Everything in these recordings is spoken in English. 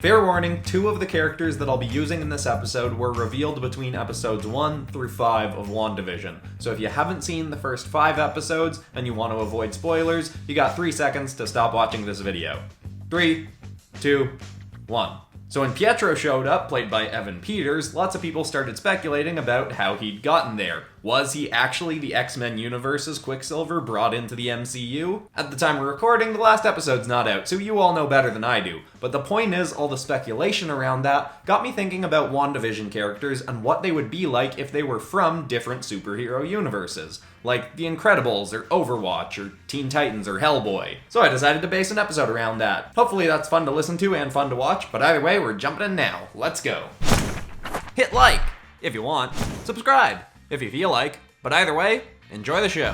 Fair warning, 2 of the characters that I'll be using in this episode were revealed between episodes 1 through 5 of WandaVision. So if you haven't seen the first 5 episodes and you want to avoid spoilers, you got 3 seconds to stop watching this video. 3, 2, 1. So when Pietro showed up, played by Evan Peters, lots of people started speculating about how he'd gotten there. Was he actually the X-Men universe's Quicksilver brought into the MCU? At the time we're recording, the last episode's not out, so you all know better than I do. But the point is, all the speculation around that got me thinking about WandaVision characters and what they would be like if they were from different superhero universes. Like The Incredibles, or Overwatch, or Teen Titans, or Hellboy. So I decided to base an episode around that. Hopefully that's fun to listen to and fun to watch, but either way, we're jumping in now. Let's go. Hit like, if you want. Subscribe, if you feel like. But either way, enjoy the show.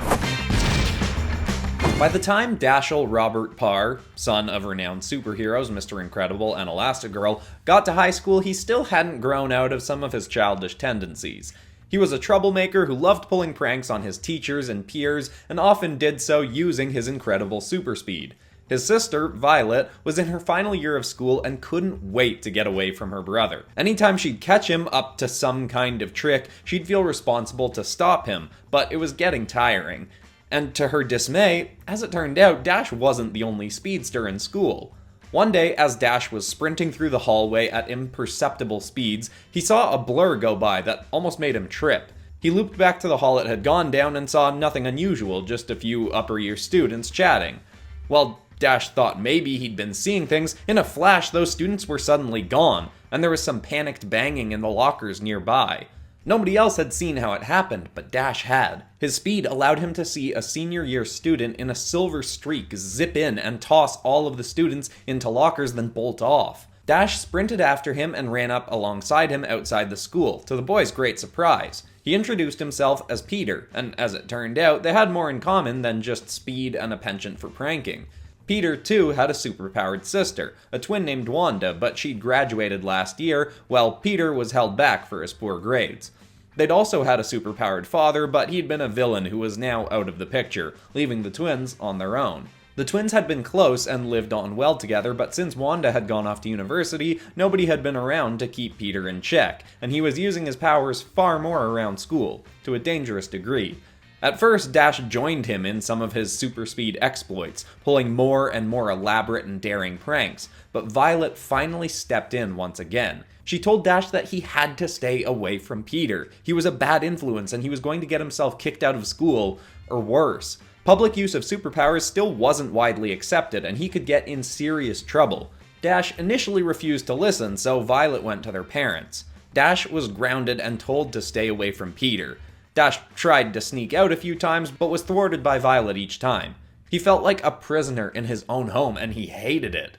By the time Dashiell Robert Parr, son of renowned superheroes Mr. Incredible and Elastigirl, got to high school, he still hadn't grown out of some of his childish tendencies. He was a troublemaker who loved pulling pranks on his teachers and peers, and often did so using his incredible super speed. His sister, Violet, was in her final year of school and couldn't wait to get away from her brother. Anytime she'd catch him up to some kind of trick, she'd feel responsible to stop him, but it was getting tiring. And to her dismay, as it turned out, Dash wasn't the only speedster in school. One day, as Dash was sprinting through the hallway at imperceptible speeds, he saw a blur go by that almost made him trip. He looped back to the hall it had gone down and saw nothing unusual, just a few upper year students chatting. While Dash thought maybe he'd been seeing things, in a flash those students were suddenly gone, and there was some panicked banging in the lockers nearby. Nobody else had seen how it happened, but Dash had. His speed allowed him to see a senior year student in a silver streak zip in and toss all of the students into lockers, then bolt off. Dash sprinted after him and ran up alongside him outside the school, to the boys' great surprise. He introduced himself as Peter, and as it turned out, they had more in common than just speed and a penchant for pranking. Peter, too, had a superpowered sister, a twin named Wanda, but she'd graduated last year, while Peter was held back for his poor grades. They'd also had a superpowered father, but he'd been a villain who was now out of the picture, leaving the twins on their own. The twins had been close and lived on well together, but since Wanda had gone off to university, nobody had been around to keep Peter in check, and he was using his powers far more around school, to a dangerous degree. At first, Dash joined him in some of his super speed exploits, pulling more and more elaborate and daring pranks, but Violet finally stepped in once again. She told Dash that he had to stay away from Peter. He was a bad influence and he was going to get himself kicked out of school, or worse. Public use of superpowers still wasn't widely accepted and he could get in serious trouble. Dash initially refused to listen, so Violet went to their parents. Dash was grounded and told to stay away from Peter. Dash tried to sneak out a few times, but was thwarted by Violet each time. He felt like a prisoner in his own home, and he hated it.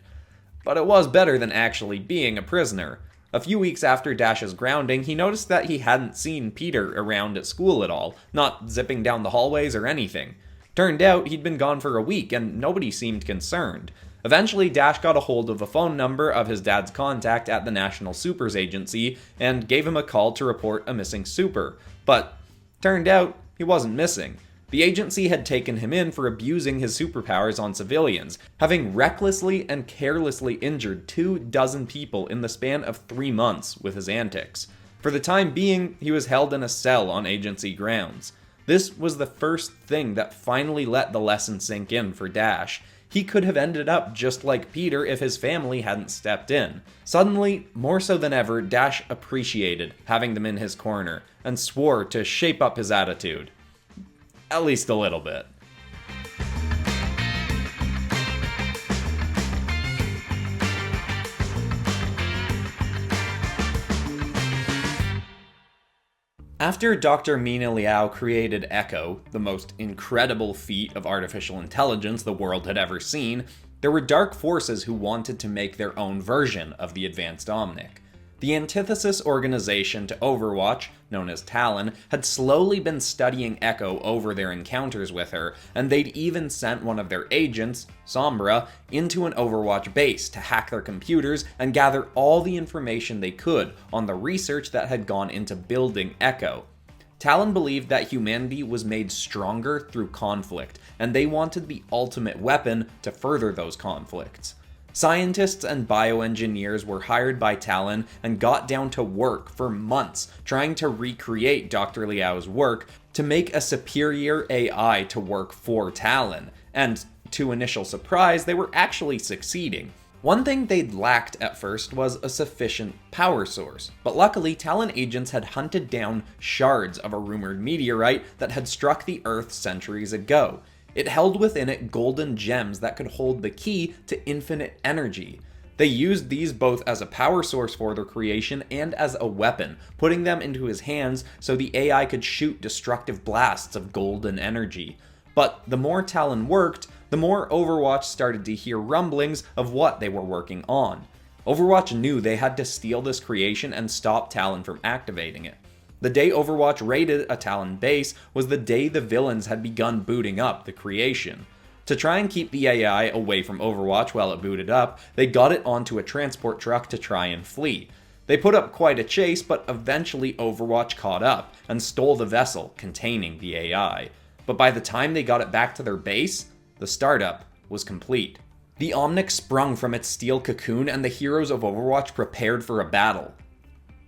But it was better than actually being a prisoner. A few weeks after Dash's grounding, he noticed that he hadn't seen Peter around at school at all, not zipping down the hallways or anything. Turned out he'd been gone for a week, and nobody seemed concerned. Eventually, Dash got a hold of a phone number of his dad's contact at the National Supers Agency, and gave him a call to report a missing super. But turned out, he wasn't missing. The agency had taken him in for abusing his superpowers on civilians, having recklessly and carelessly injured 24 people in the span of 3 months with his antics. For the time being, he was held in a cell on agency grounds. This was the first thing that finally let the lesson sink in for Dash. He could have ended up just like Peter if his family hadn't stepped in. Suddenly, more so than ever, Dash appreciated having them in his corner, and swore to shape up his attitude. At least a little bit. After Dr. Mina Liao created Echo, the most incredible feat of artificial intelligence the world had ever seen, there were dark forces who wanted to make their own version of the advanced Omnic. The antithesis organization to Overwatch, known as Talon, had slowly been studying Echo over their encounters with her, and they'd even sent one of their agents, Sombra, into an Overwatch base to hack their computers and gather all the information they could on the research that had gone into building Echo. Talon believed that humanity was made stronger through conflict, and they wanted the ultimate weapon to further those conflicts. Scientists and bioengineers were hired by Talon and got down to work for months trying to recreate Dr. Liao's work to make a superior AI to work for Talon, and to initial surprise, they were actually succeeding. One thing they'd lacked at first was a sufficient power source, but luckily Talon agents had hunted down shards of a rumored meteorite that had struck the Earth centuries ago. It held within it golden gems that could hold the key to infinite energy. They used these both as a power source for their creation and as a weapon, putting them into his hands so the AI could shoot destructive blasts of golden energy. But the more Talon worked, the more Overwatch started to hear rumblings of what they were working on. Overwatch knew they had to steal this creation and stop Talon from activating it. The day Overwatch raided a Talon base was the day the villains had begun booting up the creation. To try and keep the AI away from Overwatch while it booted up, they got it onto a transport truck to try and flee. They put up quite a chase, but eventually Overwatch caught up and stole the vessel containing the AI. But by the time they got it back to their base, the startup was complete. The Omnic sprung from its steel cocoon and the heroes of Overwatch prepared for a battle.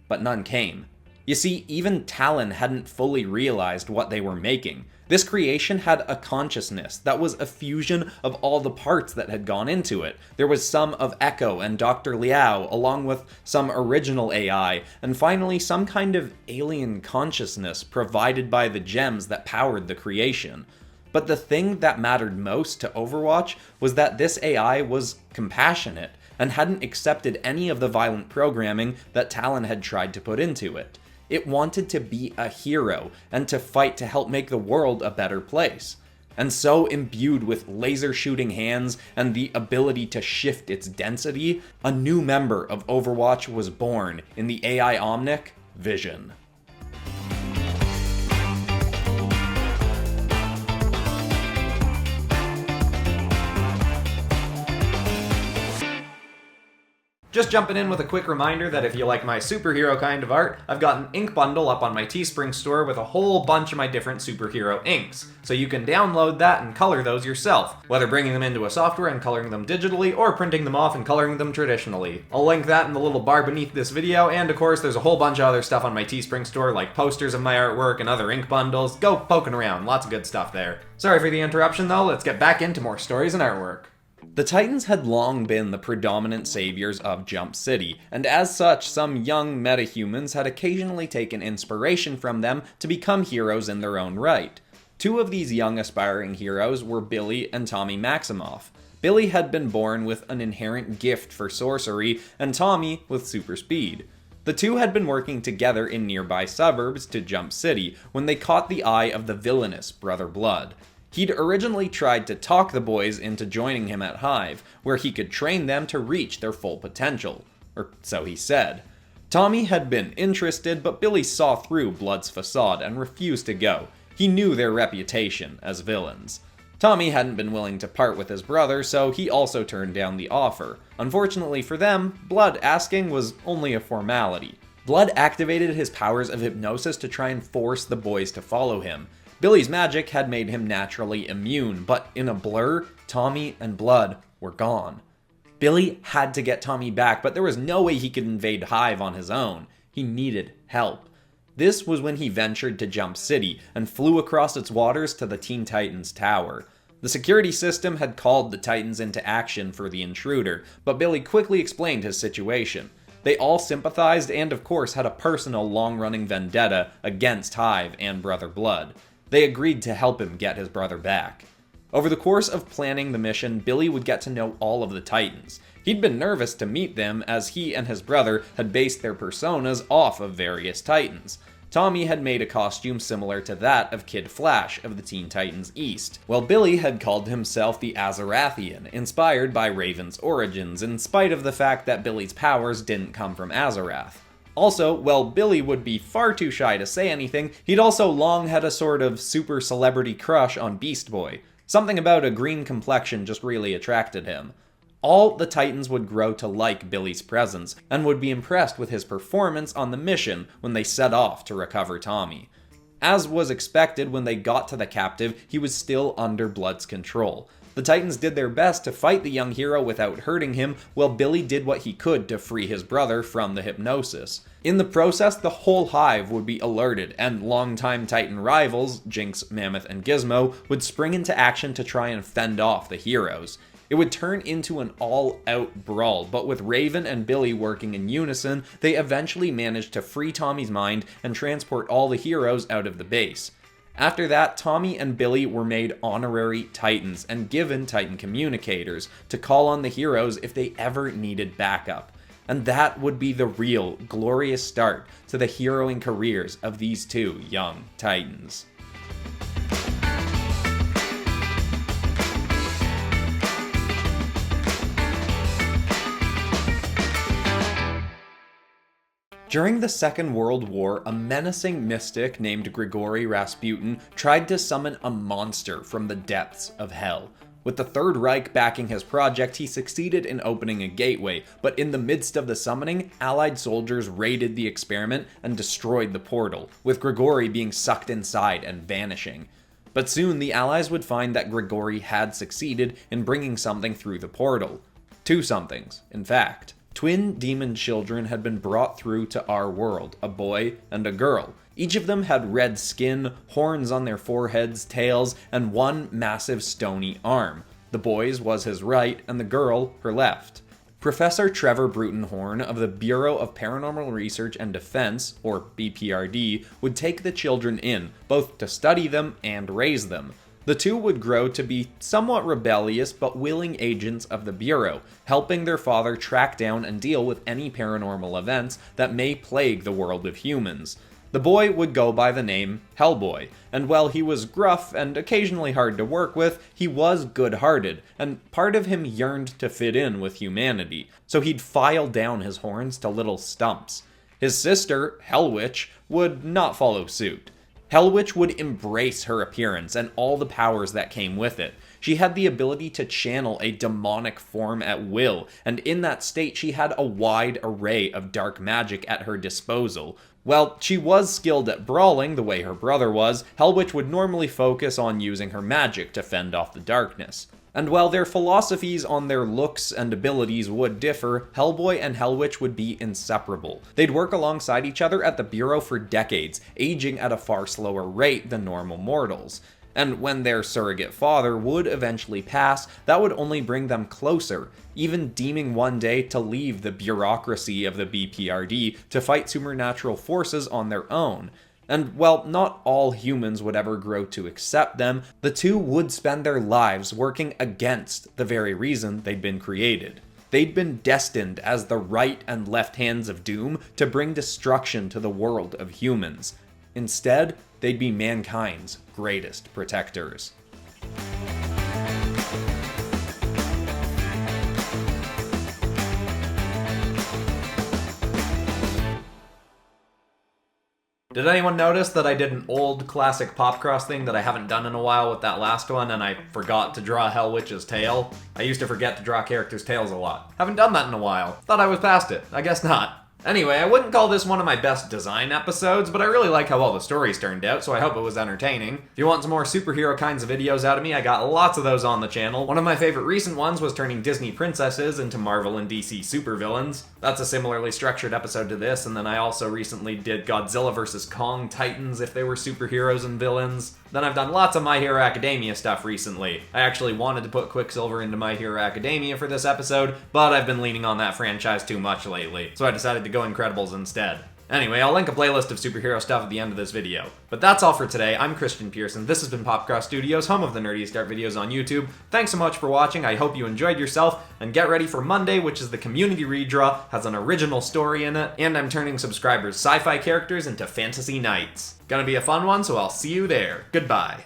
But none came. You see, even Talon hadn't fully realized what they were making. This creation had a consciousness that was a fusion of all the parts that had gone into it. There was some of Echo and Dr. Liao, along with some original AI, and finally some kind of alien consciousness provided by the gems that powered the creation. But the thing that mattered most to Overwatch was that this AI was compassionate and hadn't accepted any of the violent programming that Talon had tried to put into it. It wanted to be a hero and to fight to help make the world a better place. And so, imbued with laser shooting hands and the ability to shift its density, a new member of Overwatch was born in the AI Omnic, Vision. Just jumping in with a quick reminder that if you like my superhero kind of art, I've got an ink bundle up on my Teespring store with a whole bunch of my different superhero inks. So you can download that and color those yourself, whether bringing them into a software and coloring them digitally, or printing them off and coloring them traditionally. I'll link that in the little bar beneath this video, and of course there's a whole bunch of other stuff on my Teespring store, like posters of my artwork and other ink bundles. Go poking around, lots of good stuff there. Sorry for the interruption though, let's get back into more stories and artwork. The Titans had long been the predominant saviors of Jump City, and as such, some young metahumans had occasionally taken inspiration from them to become heroes in their own right. Two of these young aspiring heroes were Billy and Tommy Maximoff. Billy had been born with an inherent gift for sorcery, and Tommy with super speed. The two had been working together in nearby suburbs to Jump City when they caught the eye of the villainous Brother Blood. He'd originally tried to talk the boys into joining him at Hive, where he could train them to reach their full potential. Or so he said. Tommy had been interested, but Billy saw through Blood's facade and refused to go. He knew their reputation as villains. Tommy hadn't been willing to part with his brother, so he also turned down the offer. Unfortunately for them, Blood asking was only a formality. Blood activated his powers of hypnosis to try and force the boys to follow him. Billy's magic had made him naturally immune, but in a blur, Tommy and Blood were gone. Billy had to get Tommy back, but there was no way he could invade Hive on his own. He needed help. This was when he ventured to Jump City and flew across its waters to the Teen Titans Tower. The security system had called the Titans into action for the intruder, but Billy quickly explained his situation. They all sympathized and of course had a personal long-running vendetta against Hive and Brother Blood. They agreed to help him get his brother back. Over the course of planning the mission, Billy would get to know all of the Titans. He'd been nervous to meet them as he and his brother had based their personas off of various Titans. Tommy had made a costume similar to that of Kid Flash of the Teen Titans East, while Billy had called himself the Azarathian, inspired by Raven's origins, in spite of the fact that Billy's powers didn't come from Azarath. Also, while Billy would be far too shy to say anything, he'd also long had a sort of super celebrity crush on Beast Boy. Something about a green complexion just really attracted him. All the Titans would grow to like Billy's presence, and would be impressed with his performance on the mission when they set off to recover Tommy. As was expected, when they got to the captive, he was still under Blood's control. The Titans did their best to fight the young hero without hurting him, while Billy did what he could to free his brother from the hypnosis. In the process, the whole hive would be alerted, and longtime Titan rivals, Jinx, Mammoth, and Gizmo, would spring into action to try and fend off the heroes. It would turn into an all-out brawl, but with Raven and Billy working in unison, they eventually managed to free Tommy's mind and transport all the heroes out of the base. After that, Tommy and Billy were made honorary Titans and given Titan communicators to call on the heroes if they ever needed backup. And that would be the real, glorious start to the heroing careers of these two young Titans. During the Second World War, a menacing mystic named Grigory Rasputin tried to summon a monster from the depths of hell. With the Third Reich backing his project, he succeeded in opening a gateway, but in the midst of the summoning, Allied soldiers raided the experiment and destroyed the portal, with Grigory being sucked inside and vanishing. But soon the Allies would find that Grigory had succeeded in bringing something through the portal. Two somethings, in fact. Twin demon children had been brought through to our world, a boy and a girl. Each of them had red skin, horns on their foreheads, tails, and one massive stony arm. The boy's was his right, and the girl her left. Professor Trevor Brutenhorn of the Bureau of Paranormal Research and Defense, or BPRD, would take the children in, both to study them and raise them. The two would grow to be somewhat rebellious but willing agents of the Bureau, helping their father track down and deal with any paranormal events that may plague the world of humans. The boy would go by the name Hellboy, and while he was gruff and occasionally hard to work with, he was good-hearted, and part of him yearned to fit in with humanity, so he'd file down his horns to little stumps. His sister, Hellwitch, would not follow suit. Hellwitch would embrace her appearance and all the powers that came with it. She had the ability to channel a demonic form at will, and in that state she had a wide array of dark magic at her disposal. While she was skilled at brawling the way her brother was, Hellwitch would normally focus on using her magic to fend off the darkness. And while their philosophies on their looks and abilities would differ, Hellboy and Hellwitch would be inseparable. They'd work alongside each other at the Bureau for decades, aging at a far slower rate than normal mortals. And when their surrogate father would eventually pass, that would only bring them closer, even deeming one day to leave the bureaucracy of the BPRD to fight supernatural forces on their own. And while not all humans would ever grow to accept them, the two would spend their lives working against the very reason they'd been created. They'd been destined as the right and left hands of doom to bring destruction to the world of humans. Instead, they'd be mankind's greatest protectors. Did anyone notice that I did an old classic PopCross thing that I haven't done in a while with that last one, and I forgot to draw Hellwitch's tail? I used to forget to draw characters' tails a lot. Haven't done that in a while. Thought I was past it. I guess not. Anyway, I wouldn't call this one of my best design episodes, but I really like how all the stories turned out, so I hope it was entertaining. If you want some more superhero kinds of videos out of me, I got lots of those on the channel. One of my favorite recent ones was turning Disney princesses into Marvel and DC supervillains. That's a similarly structured episode to this, and then I also recently did Godzilla vs. Kong Titans if they were superheroes and villains. Then I've done lots of My Hero Academia stuff recently. I actually wanted to put Quicksilver into My Hero Academia for this episode, but I've been leaning on that franchise too much lately, so I decided to go Incredibles instead. Anyway, I'll link a playlist of superhero stuff at the end of this video. But that's all for today. I'm Christian Pearson. This has been PopCross Studios, home of the nerdiest art videos on YouTube. Thanks so much for watching. I hope you enjoyed yourself, and get ready for Monday, which is the community redraw, has an original story in it, and I'm turning subscribers' sci-fi characters into fantasy knights. Gonna be a fun one, so I'll see you there. Goodbye.